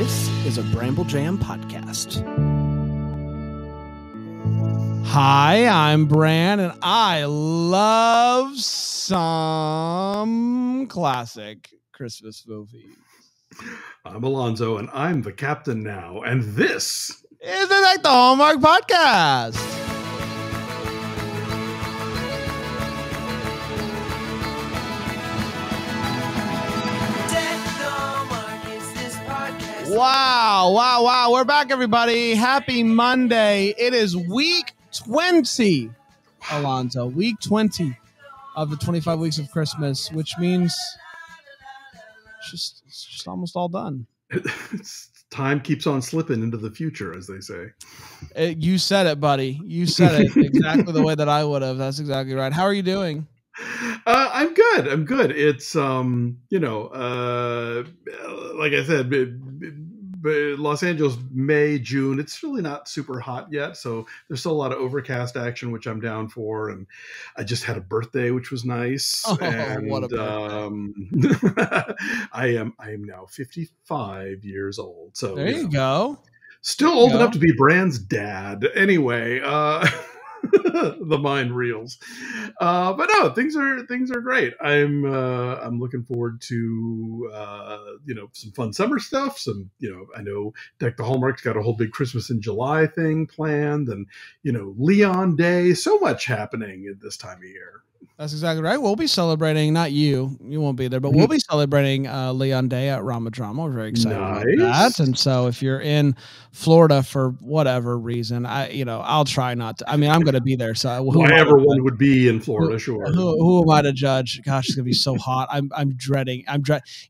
This is a Bramble Jam podcast. Hi, I'm Bran, and I love some classic Christmas movies. I'm Alonzo, and I'm the captain now, and this is the Hallmark podcast. Wow. We're back, everybody. Happy Monday. It is week 20, Alonzo. Week 20 of the 25 weeks of Christmas, which means it's just almost all done. Time keeps on slipping into the future, as they say. You said it, buddy. You said it exactly the way that I would have. That's exactly right. How are you doing? I'm good. It's, like I said, Los Angeles, May, June, it's really not super hot yet. So there's still a lot of overcast action, which I'm down for. And I just had a birthday, which was nice. Oh, and what a birthday. I am now 55 years old. So there you go. Still old enough to be Bran's dad. Anyway, the mind reels, but no, things are great. I'm looking forward to some fun summer stuff. Some I know Deck the Hallmark's got a whole big Christmas in July thing planned, and Leon Day. So much happening at this time of year. That's exactly right. We'll be celebrating, not you won't be there, but we'll be celebrating Leon Day at Rama Drama. We're very excited about that. And so if you're in Florida for whatever reason, I'll try not to. I mean, I'm going to be there. So whoever one would be in Florida, sure. Who am I to judge? Gosh, it's going to be so hot. I'm dreading.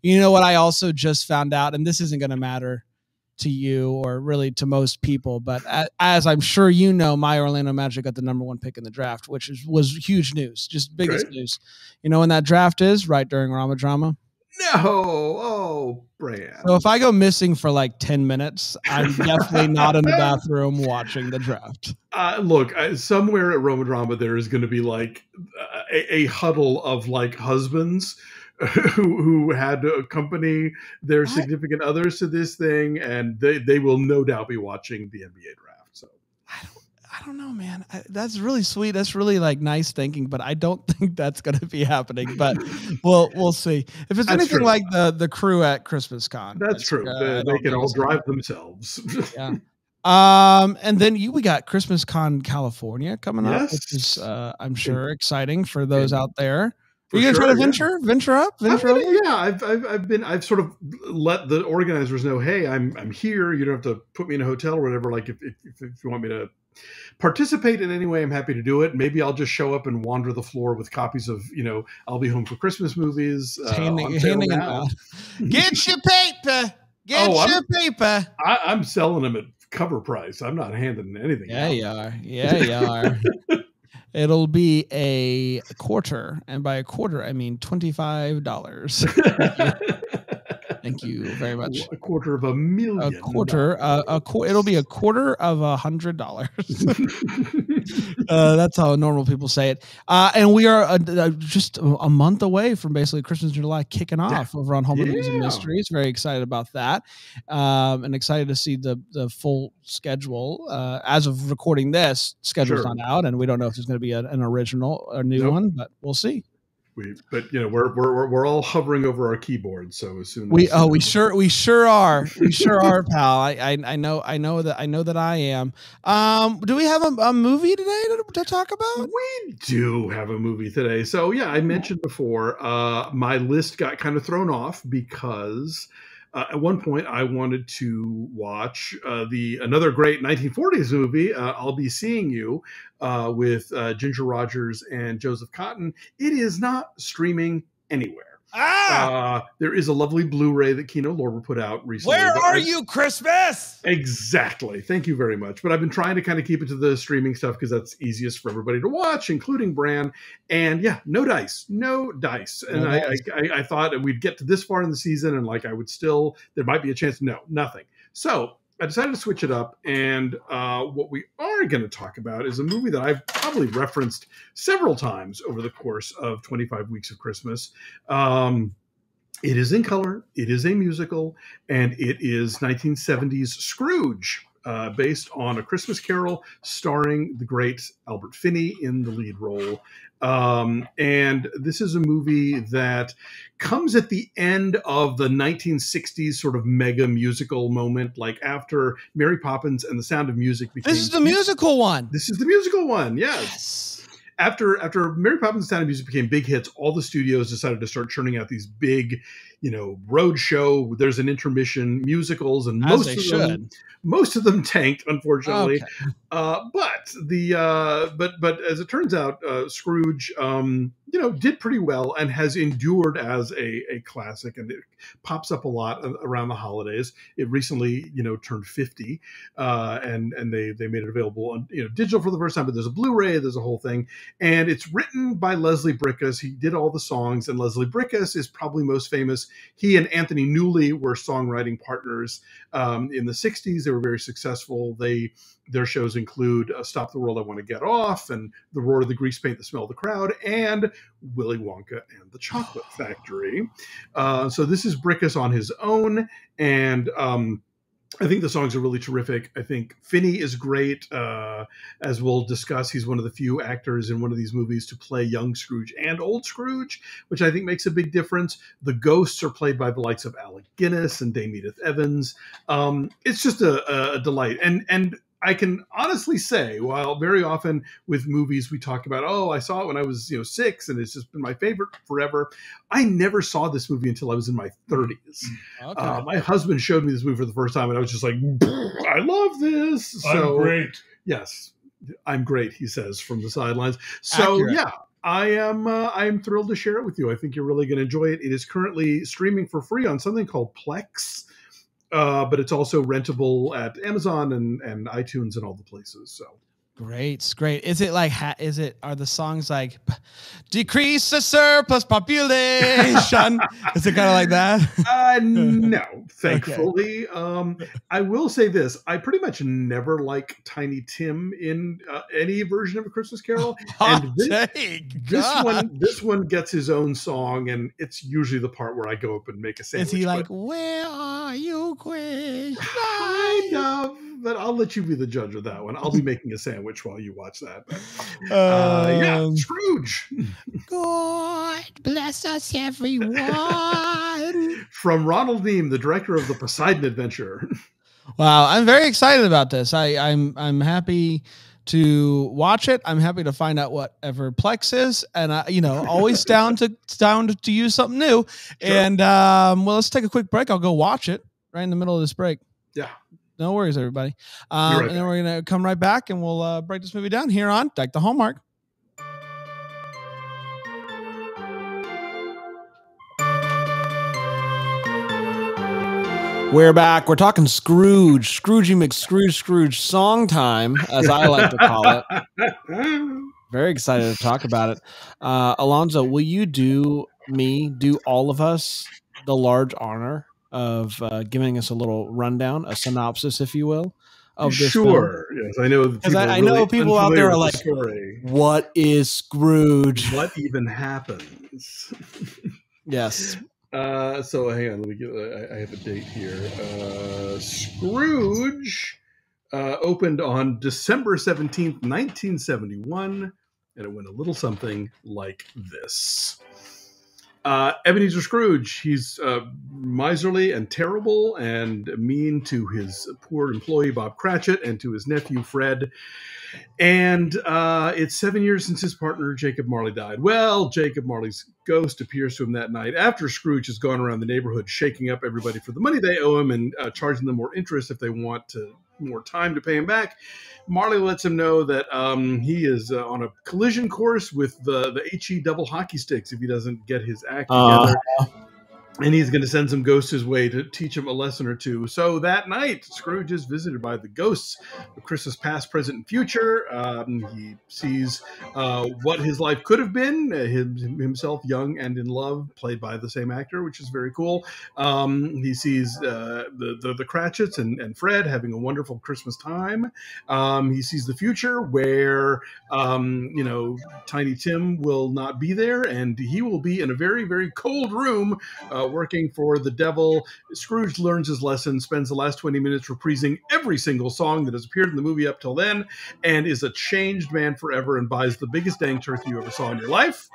You know what I also just found out, and this isn't going to matter to you or really to most people, but as I'm sure you know, my Orlando Magic got the #1 pick in the draft, which was huge news, just biggest news. You know when that draft is? Right during Rama Drama. No, Bran. So if I go missing for like 10 minutes, I'm definitely not in the bathroom watching the draft. Look, somewhere at Rama Drama there is going to be like a huddle of like husbands who had to accompany their significant others to this thing, and they will no doubt be watching the NBA draft. So I don't know, man. That's really sweet. That's really like nice thinking, but I don't think that's going to be happening. But we'll see. If it's anything like the crew at Christmas Con, that's true. They can all drive themselves. Yeah. And then we got Christmas Con California coming up, which is I'm sure exciting for those out there. Are you gonna try to venture up? I've sort of let the organizers know, hey, I'm here. You don't have to put me in a hotel or whatever. Like if you want me to participate in any way, I'm happy to do it. Maybe I'll just show up and wander the floor with copies of, I'll Be Home for Christmas movies. Handing them out. Get your paper. Your paper. I'm selling them at cover price. I'm not handing anything out. You are. It'll be a quarter, and by a quarter, I mean $25. Thank you very much. A quarter of $1,000,000. A quarter. It'll be a quarter of $100. That's how normal people say it. And we are just a month away from basically Christmas in July kicking off over on Hallmark Movies and Mysteries. Very excited about that, and excited to see the full schedule. As of recording this, schedule's not out, and we don't know if there's going to be an original or new one, but we'll see. We're all hovering over our keyboards. So as soon as we sure are, pal. I know that I am. Do we have a movie today to talk about? We do have a movie today. So yeah, I mentioned before, my list got kind of thrown off because at one point I wanted to watch another great 1940s movie, I'll Be Seeing You, with Ginger Rogers and Joseph Cotton. It is not streaming anywhere. There is a lovely Blu-ray that Kino Lorber put out recently. Where are you, Christmas? Exactly. Thank you very much. But I've been trying to kind of keep it to the streaming stuff because that's easiest for everybody to watch, including Bran. And yeah, no dice. And I thought we'd get to this far in the season and like there might be a chance. No, nothing. So I decided to switch it up, and what we are going to talk about is a movie that I've probably referenced several times over the course of 25 Weeks of Christmas. It is in color. It is a musical, and it is 1970s Scrooge, based on A Christmas Carol, starring the great Albert Finney in the lead role. And this is a movie that comes at the end of the 1960s sort of mega musical moment, like after Mary Poppins and the Sound of Music became. This is the musical one. This is the musical one. Yes. Yes. After Mary Poppins and the Sound of Music became big hits, all the studios decided to start churning out these big, road show. There's an intermission musicals, and most of them tanked, unfortunately. Okay. But as it turns out, Scrooge, did pretty well and has endured as a classic, and it pops up a lot around the holidays. It recently, turned 50, and they made it available on digital for the first time. But there's a Blu-ray, there's a whole thing, and it's written by Leslie Bricusse. He did all the songs, and Leslie Bricusse is probably most famous. He and Anthony Newley were songwriting partners in the 60s. They were very successful. Their shows include Stop the World, I Want to Get Off, and The Roar of the Grease Paint, The Smell of the Crowd, and Willy Wonka and the Chocolate Factory. So this is Bricusse on his own, and I think the songs are really terrific. I think Finney is great. As we'll discuss, he's one of the few actors in one of these movies to play young Scrooge and old Scrooge, which I think makes a big difference. The ghosts are played by the likes of Alec Guinness and Dame Edith Evans. It's just a delight. And I can honestly say, while very often with movies we talk about, oh, I saw it when I was 6 and it's just been my favorite forever. I never saw this movie until I was in my 30s. Okay. My husband showed me this movie for the first time, and I was just like, I love this. So, I'm great. Yes, I'm great, he says from the sidelines. So accurate. Yeah. I am thrilled to share it with you. I think you're really going to enjoy it. It is currently streaming for free on something called Plex. But it's also rentable at Amazon and iTunes and all the places. So great. Is it like, are the songs like decrease the surplus population? Is it kind of like that? No, thankfully. Okay. I will say this. I pretty much never like Tiny Tim in any version of A Christmas Carol. And this one gets his own song, and it's usually the part where I go up and make a sandwich. Is he like, where are you, Queen? Kind of. But I'll let you be the judge of that one. I'll be making a sandwich while you watch that. Yeah, Scrooge. God bless us, everyone. From Ronald Neame, the director of the Poseidon Adventure. Wow, I'm very excited about this. I'm happy to watch it. I'm happy to find out whatever Plex is, and always down to use something new. Sure. And let's take a quick break. I'll go watch it right in the middle of this break. Yeah. No worries, everybody. And then we're going to come right back, and we'll break this movie down here on Deck the Hallmark. We're back. We're talking Scrooge. Scroogey McScrooge song time, as I like to call it. Very excited to talk about it. Alonzo, will you do all of us the large honor of giving us a little rundown, a synopsis, if you will, of this film? Yes, I know. Because I know people out there are like, what is Scrooge? What even happens? Yes. So hang on, let me get. I have a date here. Scrooge opened on December 17th, 1971, and it went a little something like this. Ebenezer Scrooge, he's miserly and terrible and mean to his poor employee, Bob Cratchit, and to his nephew, Fred. And it's 7 years since his partner, Jacob Marley, died. Well, Jacob Marley's ghost appears to him that night after Scrooge has gone around the neighborhood shaking up everybody for the money they owe him and charging them more interest if they want more time to pay him back. Marley lets him know that he is on a collision course with the HE double hockey sticks if he doesn't get his act together. And he's going to send some ghosts his way to teach him a lesson or two. So that night, Scrooge is visited by the ghosts of Christmas past, present, and future. He sees what his life could have been, himself young and in love, played by the same actor, which is very cool. He sees the Cratchits and Fred having a wonderful Christmas time. He sees the future where, Tiny Tim will not be there, and he will be in a very, very cold room working for the devil. Scrooge learns his lesson, spends the last 20 minutes reprising every single song that has appeared in the movie up till then, and is a changed man forever and buys the biggest dang turkey you ever saw in your life.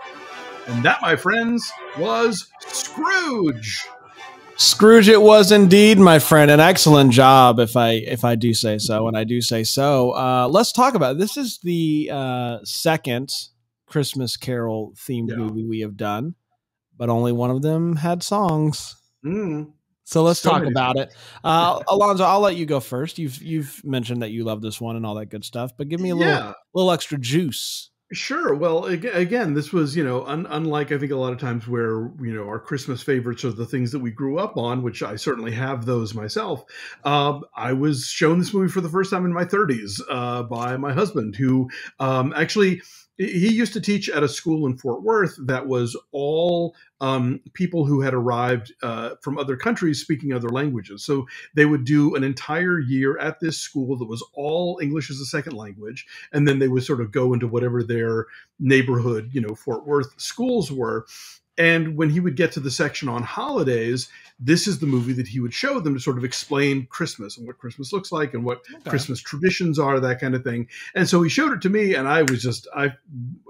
And that, my friends, was Scrooge. Scrooge it was indeed, my friend. An excellent job, if I do say so, and I do say so. Let's talk about it. This is the second Christmas Carol themed movie we have done, but only one of them had songs. So let's talk about it. Alonzo, I'll let you go first. You've mentioned that you love this one and all that good stuff, but give me a little extra juice. Sure. Well, again, this was, unlike I think a lot of times where, our Christmas favorites are the things that we grew up on, which I certainly have those myself. I was shown this movie for the first time in my 30s by my husband, who actually, he used to teach at a school in Fort Worth that was all people who had arrived from other countries speaking other languages. So they would do an entire year at this school that was all English as a second language. And then they would sort of go into whatever their neighborhood, Fort Worth schools were. And when he would get to the section on holidays, this is the movie that he would show them to sort of explain Christmas and what Christmas looks like and what Christmas traditions are, that kind of thing. And so he showed it to me, and I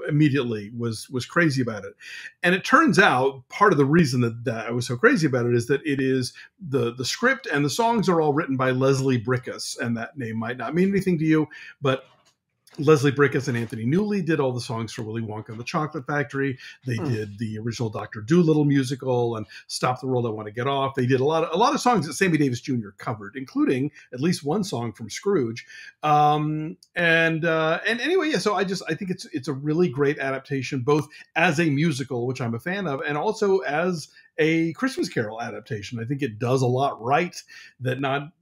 immediately was crazy about it. And it turns out part of the reason that I was so crazy about it is that it is the script and the songs are all written by Leslie Bricusse, and that name might not mean anything to you, but Leslie Bricusse and Anthony Newley did all the songs for Willy Wonka and the Chocolate Factory. They did the original Dr. Dolittle musical and Stop the World, I Want to Get Off. They did a lot of songs that Sammy Davis Jr. covered, including at least one song from Scrooge. And anyway, so I think it's a really great adaptation, both as a musical, which I'm a fan of, and also as a Christmas Carol adaptation. I think it does a lot right that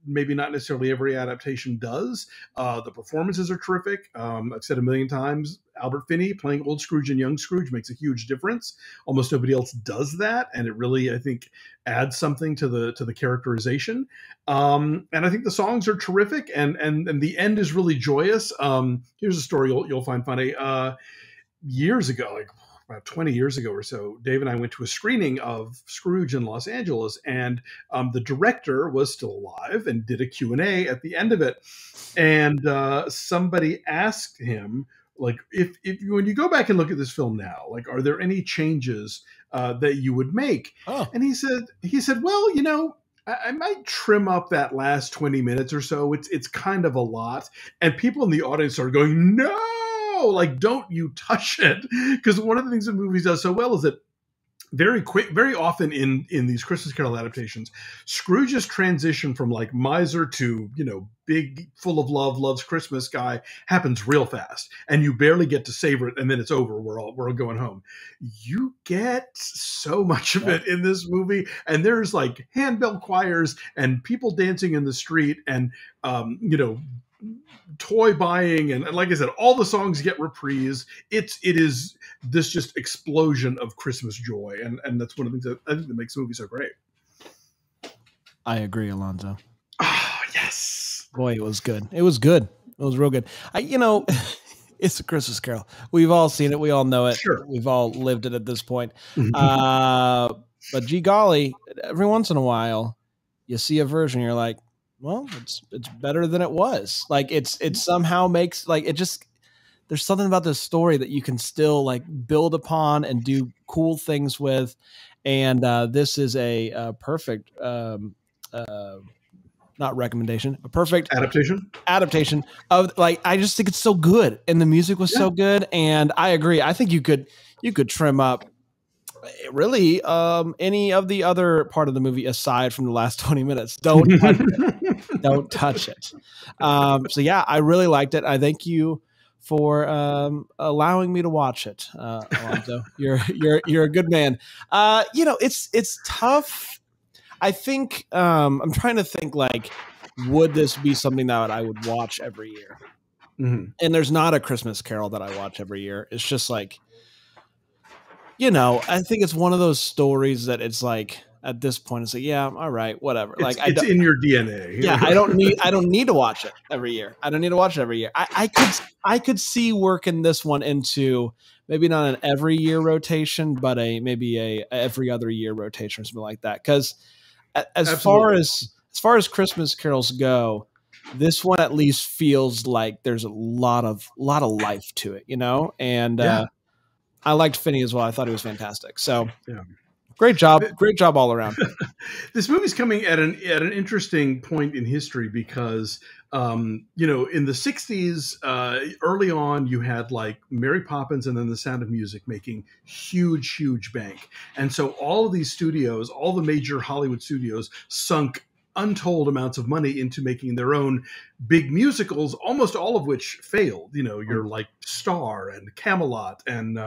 maybe not necessarily every adaptation does. The performances are terrific. I've said a million times, Albert Finney playing old Scrooge and young Scrooge makes a huge difference. Almost nobody else does that, and it really, I think, adds something to the characterization. And I think the songs are terrific, and the end is really joyous. Here's a story you'll find funny. Years ago, like about 20 years ago or so, Dave and I went to a screening of Scrooge in Los Angeles, and the director was still alive and did a Q&A at the end of it. And somebody asked him, like, if when you go back and look at this film now, like, are there any changes that you would make? And he said, well, I might trim up that last 20 minutes or so. It's kind of a lot. And people in the audience are going, no, like, don't you touch it. Because one of the things that movies does so well is that very often in these Christmas Carol adaptations, Scrooge's transition from like miser to, big, full of love, loves Christmas guy happens real fast, and you barely get to savor it, and then it's over. We're all going home. You get so much of it in this movie, and there's like handbell choirs and people dancing in the street, and toy buying, and like I said, all the songs get reprised. It is this just explosion of Christmas joy, and that's one of the things that I think that makes the movie so great. I agree, Alonzo. Oh, yes. Boy, it was good. It was good. It was real good. It's a Christmas Carol. We've all seen it. We all know it. Sure. We've all lived it at this point. But gee golly, every once in a while, you see a version, you're like, well, it's better than it was. Like it somehow makes like it just. There's something about this story that you can still like build upon and do cool things with, and this is a perfect, not recommendation, a perfect adaptation of like. I just think it's so good, and the music was so good, and I agree. I think you could trim up really any of the other part of the movie aside from the last 20 minutes. Don't touch it. Don't touch it. So yeah, I really liked it. I thank you for allowing me to watch it, Alonzo. You're a good man. It's tough. I think I'm trying to think like, would this be something that I would watch every year? Mm-hmm. And there's not a Christmas Carol that I watch every year. It's just like, I think it's one of those stories that it's like at this point. It's like, yeah, all right, whatever. It's Like it's in your DNA. yeah, I don't need to watch it every year. I don't need to watch it every year. I could see working this one into maybe not an every year rotation, but maybe a every other year rotation or something like that. Because Absolutely. as far as Christmas carols go, this one at least feels like there's a lot of life to it, you know. And Yeah. I liked Finney as well. I thought he was fantastic. So Yeah. great job all around. This movie's coming at an interesting point in history because you know, in the 60s, early on, you had like Mary Poppins and then The Sound of Music making huge bank. And so all of these studios, all the major Hollywood studios sunk untold amounts of money into making their own big musicals, almost all of which failed. You know, you're like Star and Camelot and,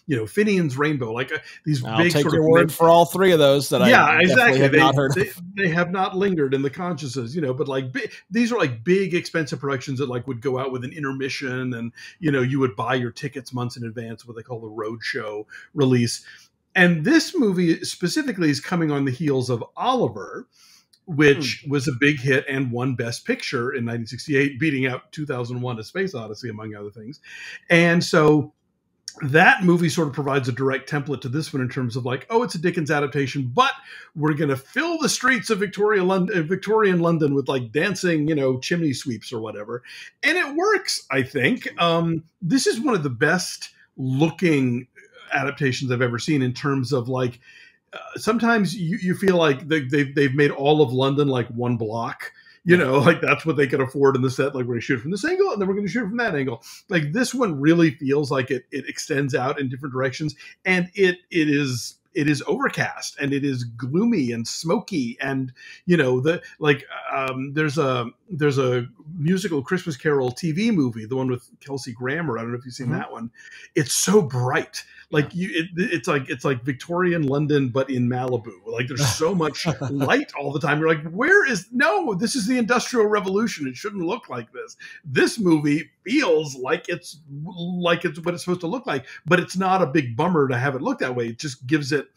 you know, Finian's Rainbow, like these I'll big take sort your of word for all three of those that yeah, I definitely exactly. have not heard They of. they have not lingered in the consciousness, you know. But like these are like big, expensive productions that like would go out with an intermission, and you know you would buy your tickets months in advance, what they call the roadshow release. And this movie specifically is coming on the heels of Oliver, which was a big hit and won Best Picture in 1968, beating out 2001: A Space Odyssey, among other things. And so that movie sort of provides a direct template to this one in terms of like, oh, it's a Dickens adaptation, but we're going to fill the streets of Victorian London with like dancing, you know, chimney sweeps or whatever. And it works, I think. This is one of the best looking adaptations I've ever seen in terms of like, sometimes you feel like they've made all of London like one block. You know, like that's what they could afford in the set. Like we're going to shoot from this angle, and then we're going to shoot from that angle. Like this one really feels like it extends out in different directions, and it is overcast and it is gloomy and smoky, and you know there's a musical Christmas Carol TV movie, the one with Kelsey Grammer. I don't know if you've seen that one. It's so bright. Like it's like Victorian London, but in Malibu. Like there's so much light all the time. You're like, this is the Industrial Revolution. It shouldn't look like this. This movie feels like it's what it's supposed to look like, but it's not a big bummer to have it look that way. It just gives it,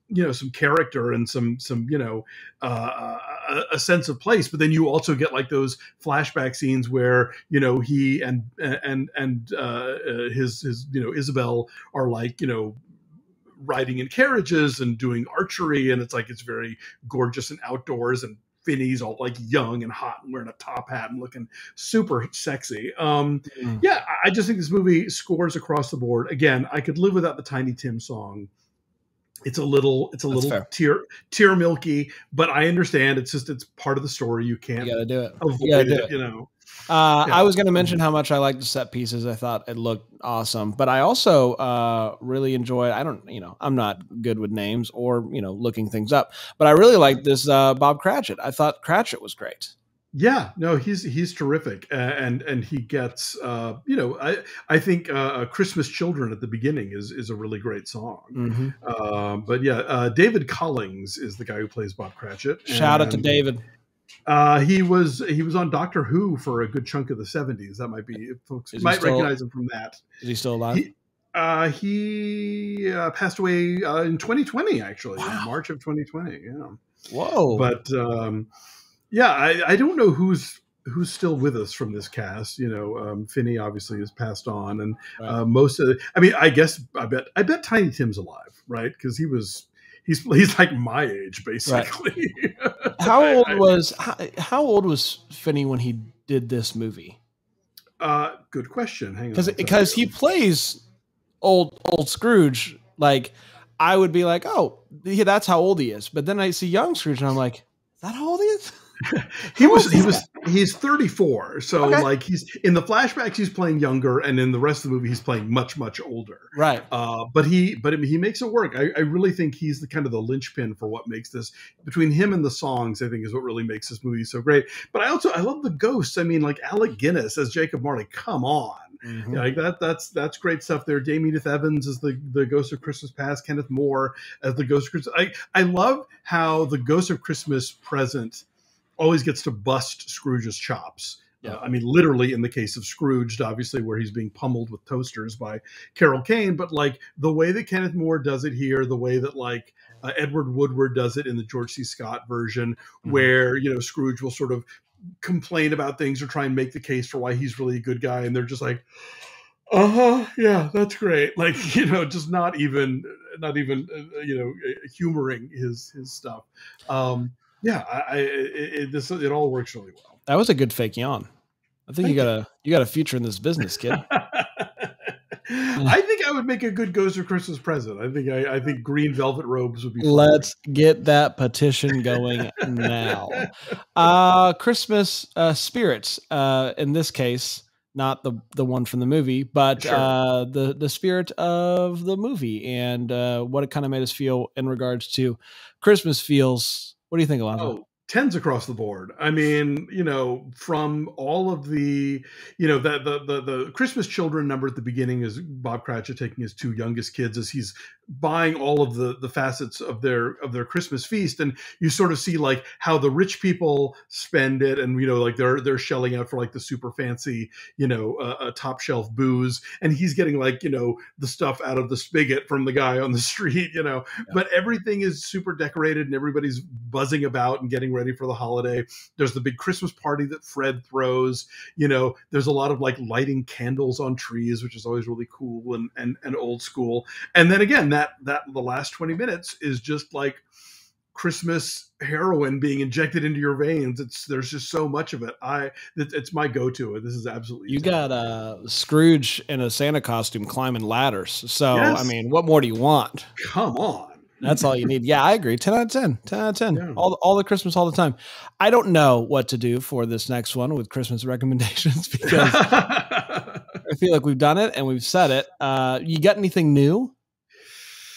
you know, some character and some you know a sense of place. But then you also get like those flashback scenes where you know he and his you know Isabel are like, you know, riding in carriages and doing archery, and it's very gorgeous and outdoors, and Finney's all like young and hot and wearing a top hat and looking super sexy. Yeah, I just think this movie scores across the board. Again, I could live without the Tiny Tim song. It's a little tear milky, but I understand it's part of the story. You can't You got to do it. avoid it, you know. I was going to mention how much I liked the set pieces. I thought it looked awesome, but I also really enjoyed. I'm not good with names or looking things up, but I really liked this Bob Cratchit. I thought Cratchit was great. Yeah, no, he's terrific, and he gets I think Christmas Children at the begining is a really great song. But yeah, David Collings is the guy who plays Bob Cratchit. Shout out to David. He was on Doctor Who for a good chunk of the 70s. That might be, folks might recognize him from that. Is he still alive? He passed away in 2020, actually. Wow. In March of 2020. Yeah. Whoa. But yeah, I don't know who's still with us from this cast. You know, Finney obviously has passed on, and most of the, I bet Tiny Tim's alive, right? Because he's like my age basically. Right. How old was Finney when he did this movie? Good question. Hang on, because he plays old Scrooge. Like I would be like, oh, yeah, that's how old he is. But then I see young Scrooge, and I'm like, is that how old he is? He's 34, so okay. Like he's in the flashbacks he's playing younger, and in the rest of the movie he's playing much older, right? But he makes it work. I really think he's the kind of the linchpin for what makes this, between him and the songs, I think is what really makes this movie so great. But I love the ghosts. I mean, like Alec Guinness as Jacob Marley, come on. Mm-hmm. Like that's great stuff there. Dame Edith Evans as the Ghost of Christmas Past, Kenneth More as the Ghost of Christmas. I love how the Ghost of Christmas Present always gets to bust Scrooge's chops. Yeah. I mean, literally in the case of Scrooge, obviously, where he's being pummeled with toasters by Carol Kane, but like the way that Kenneth More does it here, the way that like Edward Woodward does it in the George C. Scott version, where, you know, Scrooge will sort of complain about things or try and make the case for why he's really a good guy. And they're just like, yeah, that's great. Like, you know, just not even, you know, humoring his stuff. Yeah, it all works really well. That was a good fake yawn. I think you got a future in this business, kid. I think I would make a good Ghost of Christmas present. I think green velvet robes would be fun. Let's get that petition going now. Christmas spirits. In this case, not the one from the movie, but sure. The spirit of the movie and what it kind of made us feel in regards to Christmas feels. What do you think, Alonzo? Oh, 10s across the board. I mean, you know, from all of the, you know, the Christmas Children number at the beginning is Bob Cratchit taking his two youngest kids as he's buying all of the facets of their Christmas feast, and you sort of see like how the rich people spend it, and you know, like they're shelling out for like the super fancy, you know, top shelf booze, and he's getting like, you know, the stuff out of the spigot from the guy on the street, you know. Yeah. But everything is super decorated and everybody's buzzing about and getting ready for the holiday. There's the big Christmas party that Fred throws, you know. There's a lot of like lighting candles on trees, which is always really cool and old school. And then again, that the last 20 minutes is just like Christmas heroin being injected into your veins. There's just so much of it. It's my go-to. This is absolutely. You got Scrooge in a Santa costume climbing ladders. So yes. I mean, what more do you want? Come on. That's all you need. Yeah, I agree. 10 out of 10. 10 out of 10. Yeah. All the Christmas all the time. I don't know what to do for this next one with Christmas recommendations because I feel like we've done it and we've said it. You got anything new?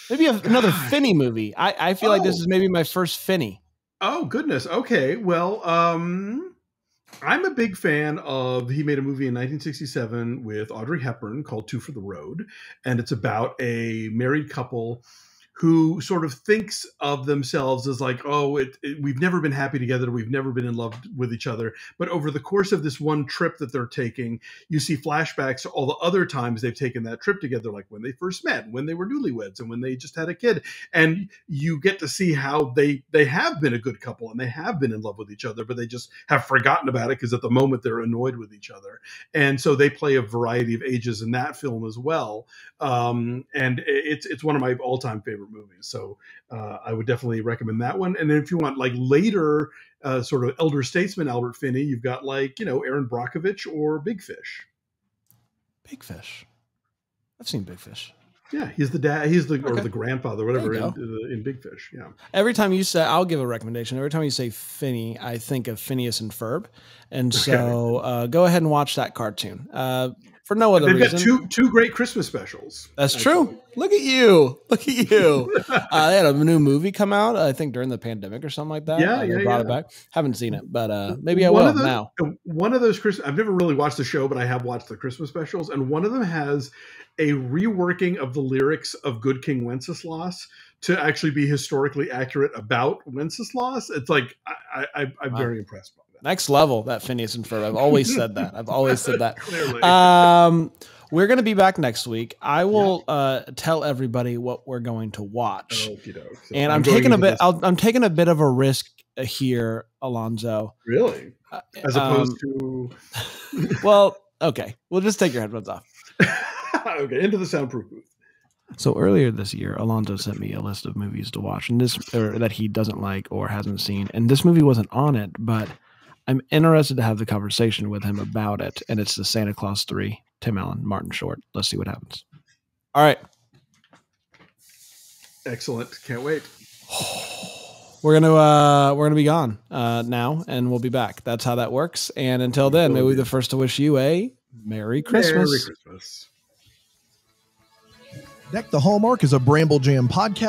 Maybe another Finney movie. I feel like this is maybe my first Finney. Oh, goodness. Okay. Well, I'm a big fan of, he made a movie in 1967 with Audrey Hepburn called Two for the Road. And it's about a married couple who sort of thinks of themselves as like, we've never been happy together. We've never been in love with each other. But over the course of this one trip that they're taking, you see flashbacks to all the other times they've taken that trip together, like when they first met, when they were newlyweds, and when they just had a kid. And you get to see how they have been a good couple and they have been in love with each other, but they just have forgotten about it because at the moment they're annoyed with each other. And so they play a variety of ages in that film as well. And it's one of my all-time favorite movies. So I would definitely recommend that one. And then if you want like later sort of elder statesman Albert Finney, you've got like, you know, Aaron Brockovich or Big Fish. Big Fish. I've seen Big Fish. Yeah, he's the dad. He's the or the grandfather, whatever, in Big Fish. Yeah. Every time you say, I'll give a recommendation. Every time you say Finney, I think of Phineas and Ferb, and so go ahead and watch that cartoon. For no other reason. They've got two great Christmas specials. That's true. Look at you. Look at you. They had a new movie come out, I think, during the pandemic or something like that. Yeah, they brought it back. Haven't seen it, but maybe I will now. One of those Christmas, I've never really watched the show, but I have watched the Christmas specials, and one of them has a reworking of the lyrics of Good King Wenceslas to actually be historically accurate about Wenceslas. It's like, I'm very impressed by that. Next level, that Phineas and Ferb. I've always said that. We're going to be back next week. I will tell everybody what we're going to watch. And I'm taking a bit of a risk here, Alonzo. Really? As opposed to... Well, okay. We'll just take your headphones off. Okay, into the soundproof booth. So earlier this year, Alonzo sent me a list of movies to watch, and that he doesn't like or hasn't seen. And this movie wasn't on it, but I'm interested to have the conversation with him about it. And it's the Santa Claus 3, Tim Allen, Martin Short. Let's see what happens. All right. Excellent. Can't wait. We're gonna be gone now, and we'll be back. That's how that works. And until then, may we be the first to wish you a Merry Christmas. Merry Christmas. Deck the Hallmark is a Bramble Jam podcast.